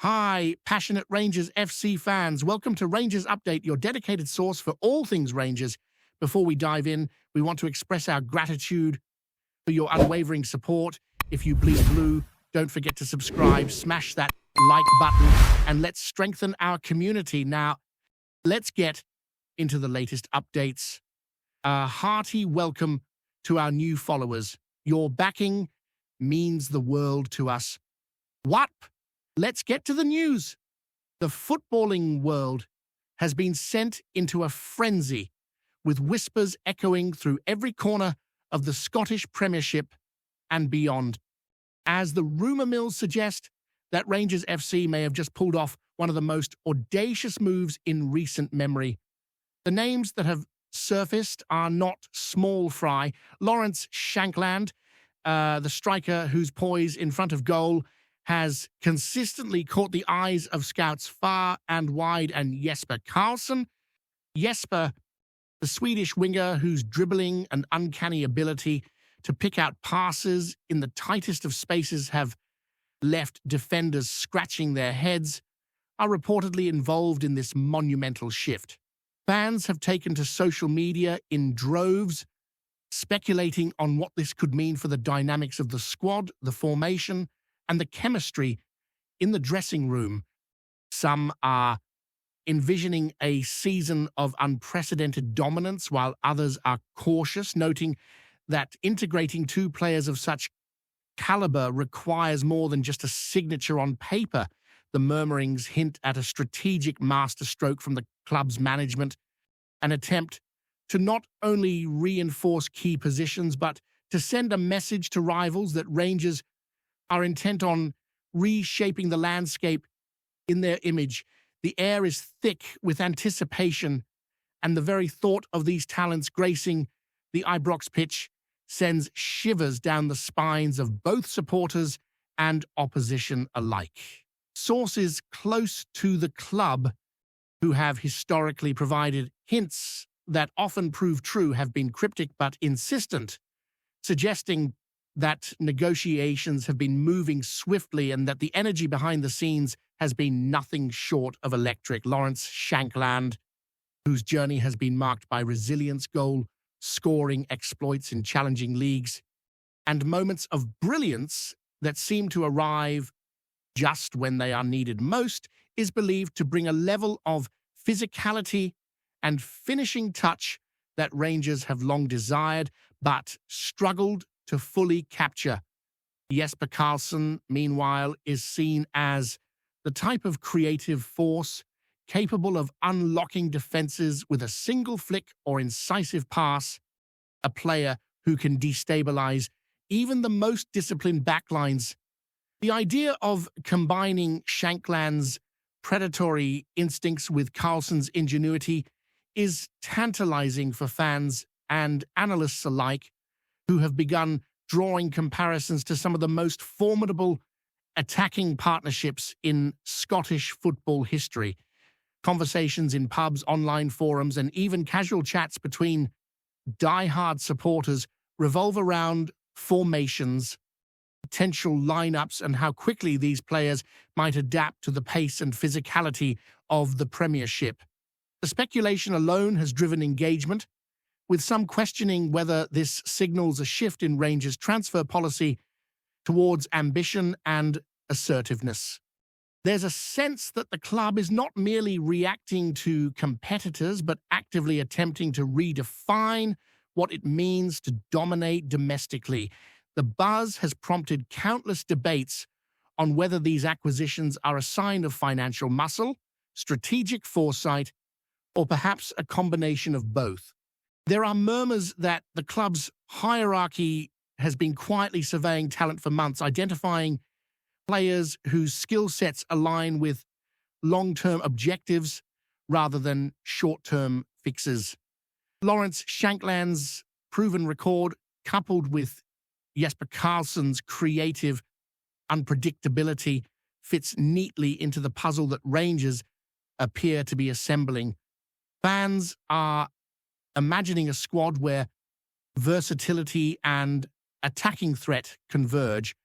Hi, passionate Rangers FC fans. Welcome to Rangers Update, your dedicated source for all things Rangers. Before we dive in, we want to express our gratitude for your unwavering support. If you bleed blue, don't forget to subscribe, smash that like button, and let's strengthen our community. Now, let's get into the latest updates. A hearty welcome to our new followers. Your backing means the world to us. What? Let's get to the news. The footballing world has been sent into a frenzy, with whispers echoing through every corner of the Scottish Premiership and beyond, as the rumour mills suggest that Rangers FC may have just pulled off one of the most audacious moves in recent memory. The names that have surfaced are not small fry. Lawrence Shankland, the striker whose poise in front of goal has consistently caught the eyes of scouts far and wide, and Jesper Karlsson. Jesper, the Swedish winger whose dribbling and uncanny ability to pick out passes in the tightest of spaces have left defenders scratching their heads, are reportedly involved in this monumental shift. Fans have taken to social media in droves, speculating on what this could mean for the dynamics of the squad, the formation, and the chemistry in the dressing room. Some are envisioning a season of unprecedented dominance, while others are cautious, noting that integrating two players of such caliber requires more than just a signature on paper. The murmurings hint at a strategic masterstroke from the club's management, an attempt to not only reinforce key positions, but to send a message to rivals that Rangers are intent on reshaping the landscape in their image. The air is thick with anticipation, and the very thought of these talents gracing the Ibrox pitch sends shivers down the spines of both supporters and opposition alike. Sources close to the club, who have historically provided hints that often prove true, have been cryptic but insistent, suggesting that negotiations have been moving swiftly and that the energy behind the scenes has been nothing short of electric. Lawrence Shankland, whose journey has been marked by resilience, goal-scoring exploits in challenging leagues, and moments of brilliance that seem to arrive just when they are needed most, is believed to bring a level of physicality and finishing touch that Rangers have long desired but struggled to fully capture. Jesper Karlsson, meanwhile, is seen as the type of creative force capable of unlocking defenses with a single flick or incisive pass, a player who can destabilize even the most disciplined backlines. The idea of combining Shankland's predatory instincts with Karlsson's ingenuity is tantalizing for fans and analysts alike, who have begun drawing comparisons to some of the most formidable attacking partnerships in Scottish football history. Conversations in pubs, online forums, and even casual chats between die-hard supporters revolve around formations, potential lineups, and how quickly these players might adapt to the pace and physicality of the Premiership. The speculation alone has driven engagement, with some questioning whether this signals a shift in Rangers' transfer policy towards ambition and assertiveness. There's a sense that the club is not merely reacting to competitors, but actively attempting to redefine what it means to dominate domestically. The buzz has prompted countless debates on whether these acquisitions are a sign of financial muscle, strategic foresight, or perhaps a combination of both. There are murmurs that the club's hierarchy has been quietly surveying talent for months, identifying players whose skill sets align with long-term objectives rather than short-term fixes. Lawrence Shankland's proven record, coupled with Jesper Karlsson's creative unpredictability, fits neatly into the puzzle that Rangers appear to be assembling. Fans are imagining a squad where versatility and attacking threat converge,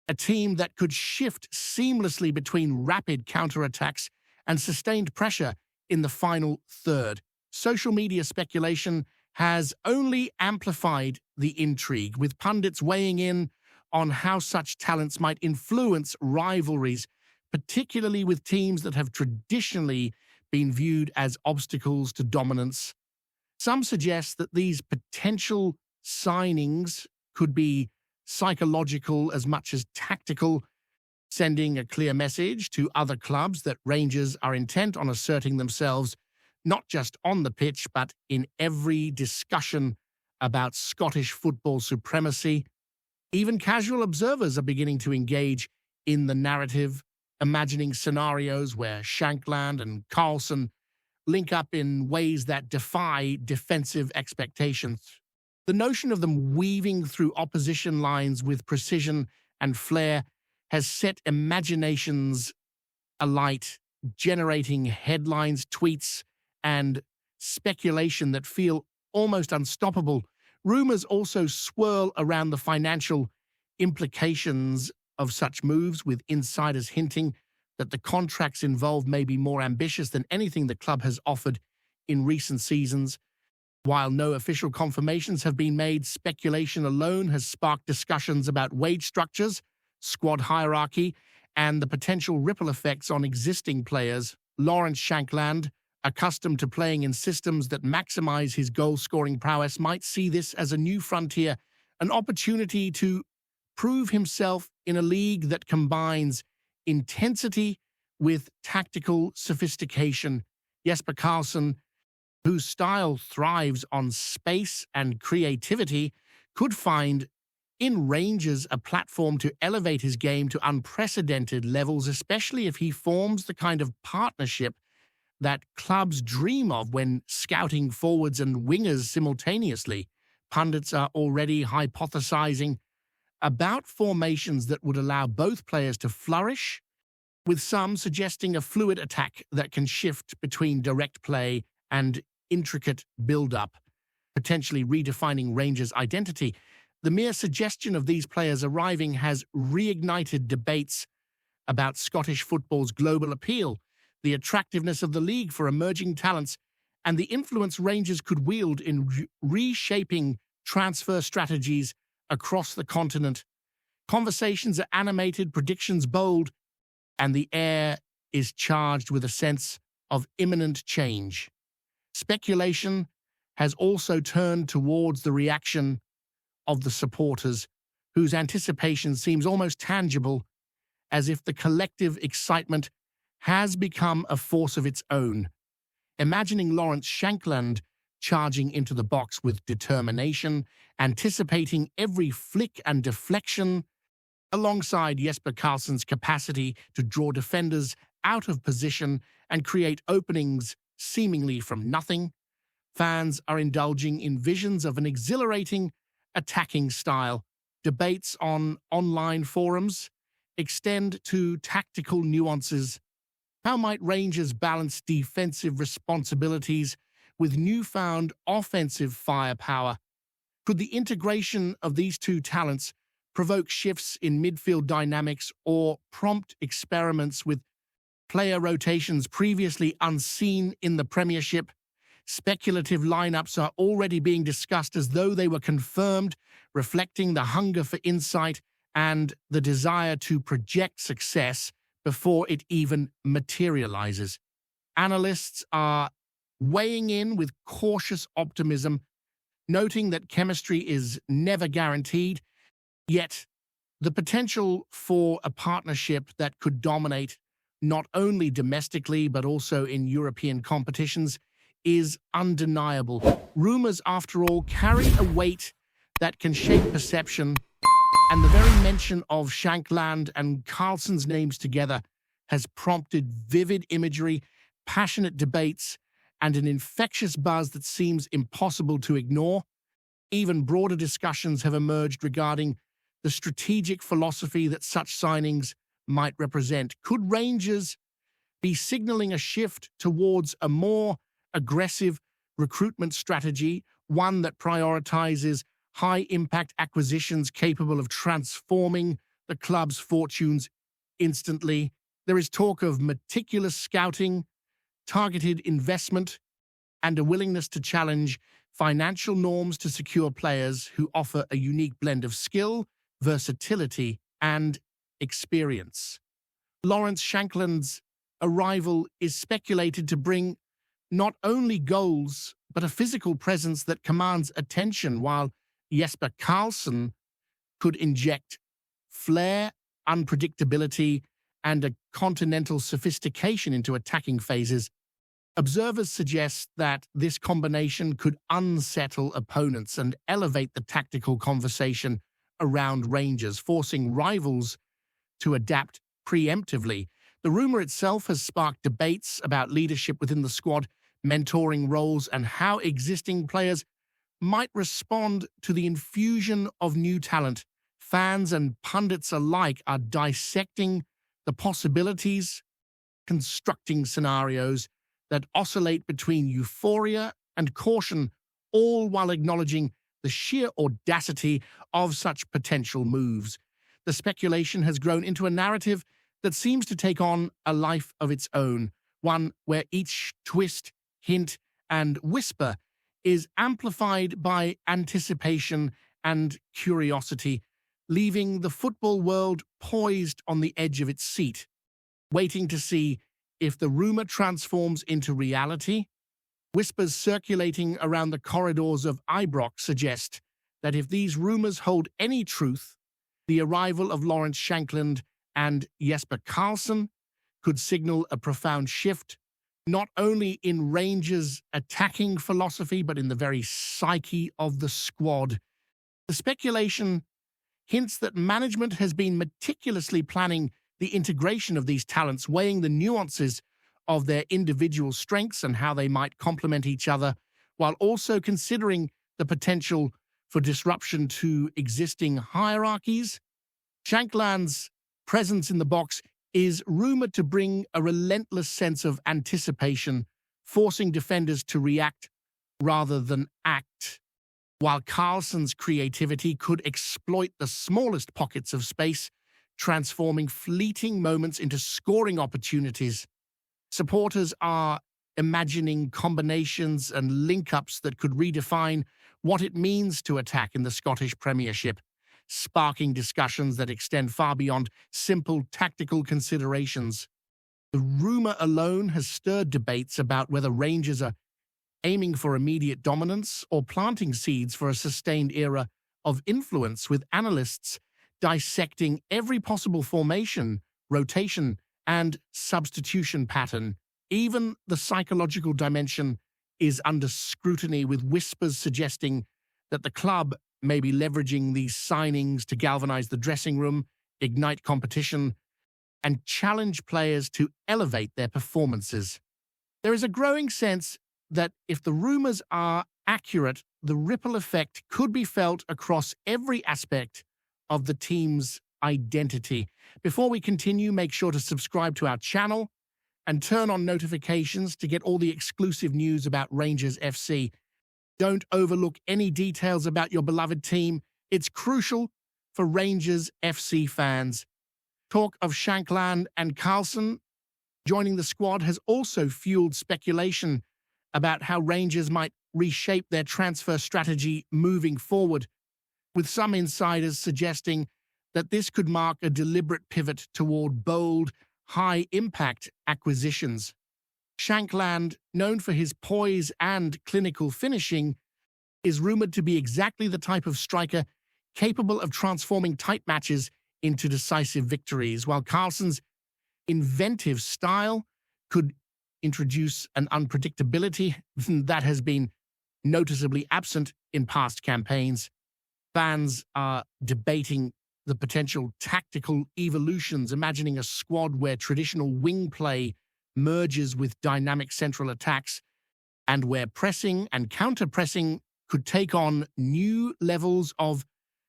a team that could shift seamlessly between rapid counterattacks and sustained pressure in the final third. Social media speculation has only amplified the intrigue, with pundits weighing in on how such talents might influence rivalries, particularly with teams that have traditionally been viewed as obstacles to dominance. Some suggest that these potential signings could be psychological as much as tactical, sending a clear message to other clubs that Rangers are intent on asserting themselves not just on the pitch, but in every discussion about Scottish football supremacy. Even casual observers are beginning to engage in the narrative, imagining scenarios where Shankland and Carlson link up in ways that defy defensive expectations. The notion of them weaving through opposition lines with precision and flair has set imaginations alight, generating headlines, tweets, and speculation that feel almost unstoppable. Rumors also swirl around the financial implications of such moves, with insiders hinting that the contracts involved may be more ambitious than anything the club has offered in recent seasons. While no official confirmations have been made, speculation alone has sparked discussions about wage structures, squad hierarchy, and the potential ripple effects on existing players. Lawrence Shankland, accustomed to playing in systems that maximize his goal-scoring prowess, might see this as a new frontier, an opportunity to prove himself in a league that combines intensity with tactical sophistication. Jesper Karlsson, whose style thrives on space and creativity, could find in Rangers a platform to elevate his game to unprecedented levels, especially if he forms the kind of partnership that clubs dream of when scouting forwards and wingers simultaneously. Pundits are already hypothesizing about formations that would allow both players to flourish, with some suggesting a fluid attack that can shift between direct play and intricate build-up, potentially redefining Rangers' identity. The mere suggestion of these players arriving has reignited debates about Scottish football's global appeal, the attractiveness of the league for emerging talents, and the influence Rangers could wield in reshaping transfer strategies across the continent. Conversations are animated, predictions bold, and the air is charged with a sense of imminent change. Speculation has also turned towards the reaction of the supporters, whose anticipation seems almost tangible, as if the collective excitement has become a force of its own. Imagining Lawrence Shankland charging into the box with determination, anticipating every flick and deflection, alongside Jesper Karlsson's capacity to draw defenders out of position and create openings seemingly from nothing, fans are indulging in visions of an exhilarating attacking style. Debates on online forums extend to tactical nuances. How might Rangers balance defensive responsibilities with newfound offensive firepower? Could the integration of these two talents provoke shifts in midfield dynamics or prompt experiments with player rotations previously unseen in the Premiership? Speculative lineups are already being discussed as though they were confirmed, reflecting the hunger for insight and the desire to project success before it even materializes. Analysts are weighing in with cautious optimism, noting that chemistry is never guaranteed, yet the potential for a partnership that could dominate not only domestically but also in European competitions is undeniable. Rumors, after all, carry a weight that can shape perception, and the very mention of Shankland and Karlsson's names together has prompted vivid imagery, passionate debates, and an infectious buzz that seems impossible to ignore. Even broader discussions have emerged regarding the strategic philosophy that such signings might represent. Could Rangers be signaling a shift towards a more aggressive recruitment strategy, one that prioritizes high-impact acquisitions capable of transforming the club's fortunes instantly. There is talk of meticulous scouting, targeted investment, and a willingness to challenge financial norms to secure players who offer a unique blend of skill, versatility, and experience. Lawrence Shankland's arrival is speculated to bring not only goals, but a physical presence that commands attention, while Jesper Karlsson could inject flair, unpredictability, and a continental sophistication into attacking phases. Observers suggest that this combination could unsettle opponents and elevate the tactical conversation around Rangers, forcing rivals to adapt preemptively. The rumor itself has sparked debates about leadership within the squad, mentoring roles, and how existing players might respond to the infusion of new talent. Fans and pundits alike are dissecting the possibilities, constructing scenarios that oscillate between euphoria and caution, all while acknowledging the sheer audacity of such potential moves. The speculation has grown into a narrative that seems to take on a life of its own, one where each twist, hint, and whisper is amplified by anticipation and curiosity, leaving the football world poised on the edge of its seat, waiting to see if the rumor transforms into reality. Whispers circulating around the corridors of Ibrox suggest that if these rumors hold any truth, the arrival of Lawrence Shankland and Jesper Karlsson could signal a profound shift, not only in Rangers' attacking philosophy, but in the very psyche of the squad. The speculation hints that management has been meticulously planning the integration of these talents, weighing the nuances of their individual strengths and how they might complement each other, while also considering the potential for disruption to existing hierarchies. Shankland's presence in the box is rumored to bring a relentless sense of anticipation, forcing defenders to react rather than act, while Karlsson's creativity could exploit the smallest pockets of space, transforming fleeting moments into scoring opportunities. Supporters are imagining combinations and link-ups that could redefine what it means to attack in the Scottish Premiership, sparking discussions that extend far beyond simple tactical considerations. The rumour alone has stirred debates about whether Rangers are aiming for immediate dominance or planting seeds for a sustained era of influence, with analysts dissecting every possible formation, rotation, and substitution pattern. Even the psychological dimension is under scrutiny, with whispers suggesting that the club may be leveraging these signings to galvanize the dressing room, ignite competition, and challenge players to elevate their performances. There is a growing sense that if the rumors are accurate, the ripple effect could be felt across every aspect of the team's identity. Before we continue, make sure to subscribe to our channel and turn on notifications to get all the exclusive news about Rangers FC. Don't overlook any details about your beloved team. It's crucial for Rangers FC fans. Talk of Shankland and Karlsson joining the squad has also fueled speculation about how Rangers might reshape their transfer strategy moving forward, with some insiders suggesting that this could mark a deliberate pivot toward bold, high-impact acquisitions. Shankland, known for his poise and clinical finishing, is rumored to be exactly the type of striker capable of transforming tight matches into decisive victories, while Karlsson's inventive style could introduce an unpredictability that has been noticeably absent in past campaigns. Fans are debating the potential tactical evolutions, imagining a squad where traditional wing play merges with dynamic central attacks, and where pressing and counter-pressing could take on new levels of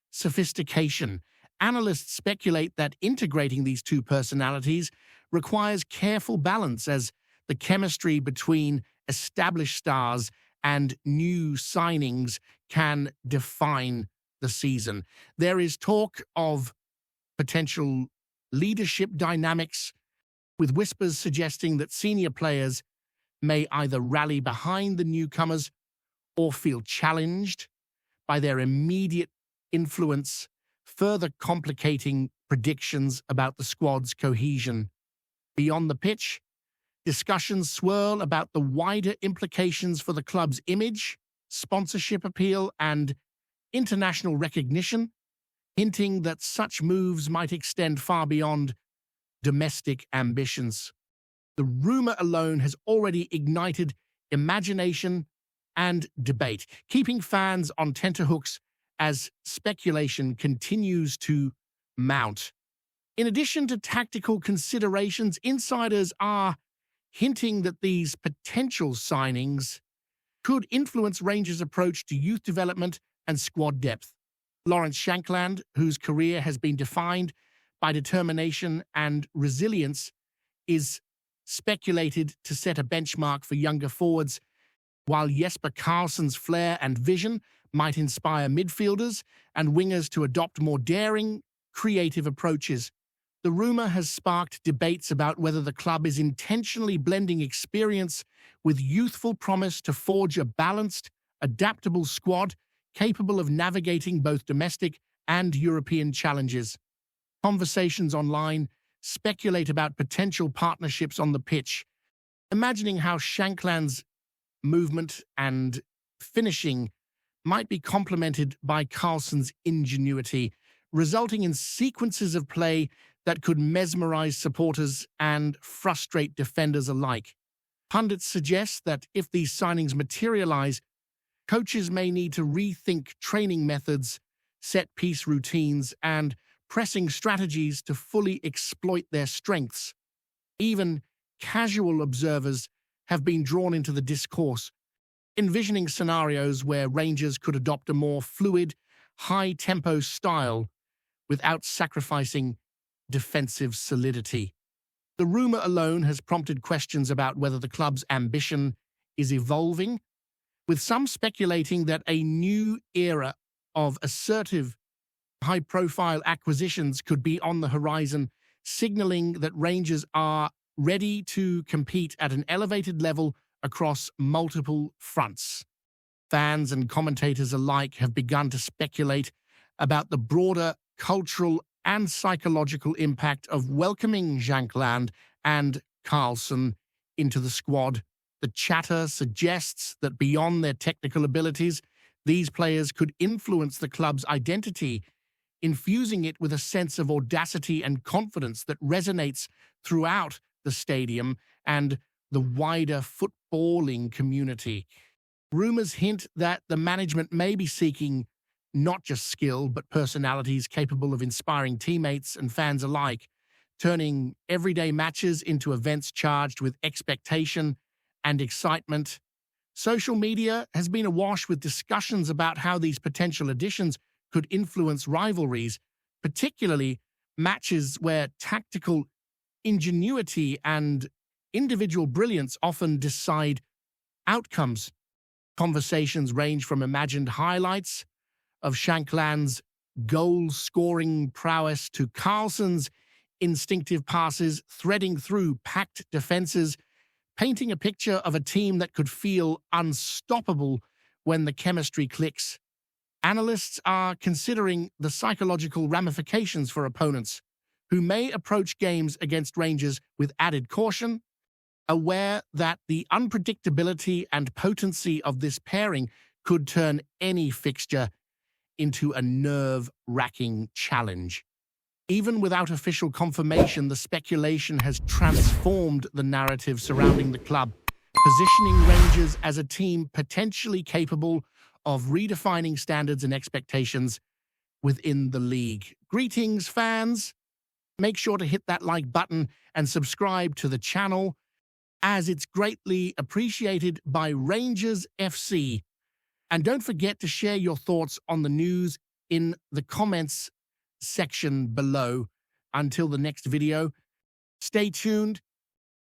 sophistication. Analysts speculate that integrating these two personalities requires careful balance, as the chemistry between established stars and new signings can define the season. There is talk of potential leadership dynamics, with whispers suggesting that senior players may either rally behind the newcomers or feel challenged by their immediate influence, further complicating predictions about the squad's cohesion. Beyond the pitch, discussions swirl about the wider implications for the club's image, sponsorship appeal, and international recognition, hinting that such moves might extend far beyond domestic ambitions. The rumor alone has already ignited imagination and debate, keeping fans on tenterhooks as speculation continues to mount. In addition to tactical considerations, insiders are hinting that these potential signings could influence Rangers' approach to youth development and squad depth. Lawrence Shankland, whose career has been defined by determination and resilience, is speculated to set a benchmark for younger forwards, while Jesper Karlsson's flair and vision might inspire midfielders and wingers to adopt more daring, creative approaches. The rumor has sparked debates about whether the club is intentionally blending experience with youthful promise to forge a balanced, adaptable squad capable of navigating both domestic and European challenges. Conversations online speculate about potential partnerships on the pitch, imagining how Shankland's movement and finishing might be complemented by Karlsson's ingenuity, resulting in sequences of play that could mesmerize supporters and frustrate defenders alike. Pundits suggest that if these signings materialize, coaches may need to rethink training methods, set-piece routines, and pressing strategies to fully exploit their strengths. Even casual observers have been drawn into the discourse, envisioning scenarios where Rangers could adopt a more fluid, high-tempo style without sacrificing defensive solidity. The rumor alone has prompted questions about whether the club's ambition is evolving, with some speculating that a new era of assertive, high-profile acquisitions could be on the horizon, signaling that Rangers are ready to compete at an elevated level across multiple fronts. Fans and commentators alike have begun to speculate about the broader cultural and psychological impact of welcoming Shankland and Karlsson into the squad. The chatter suggests that beyond their technical abilities, these players could influence the club's identity, infusing it with a sense of audacity and confidence that resonates throughout the stadium and the wider footballing community. Rumors hint that the management may be seeking not just skill, but personalities capable of inspiring teammates and fans alike, turning everyday matches into events charged with expectation and excitement. Social media has been awash with discussions about how these potential additions could influence rivalries, particularly matches where tactical ingenuity and individual brilliance often decide outcomes. Conversations range from imagined highlights of Shankland's goal-scoring prowess to Karlsson's instinctive passes threading through packed defenses, painting a picture of a team that could feel unstoppable when the chemistry clicks. Analysts are considering the psychological ramifications for opponents, who may approach games against Rangers with added caution, aware that the unpredictability and potency of this pairing could turn any fixture into a nerve-wracking challenge. Even without official confirmation, the speculation has transformed the narrative surrounding the club, positioning Rangers as a team potentially capable of redefining standards and expectations within the league. Greetings, fans! Make sure to hit that like button and subscribe to the channel, as it's greatly appreciated by Rangers FC. And don't forget to share your thoughts on the news in the comments section below. Until the next video, stay tuned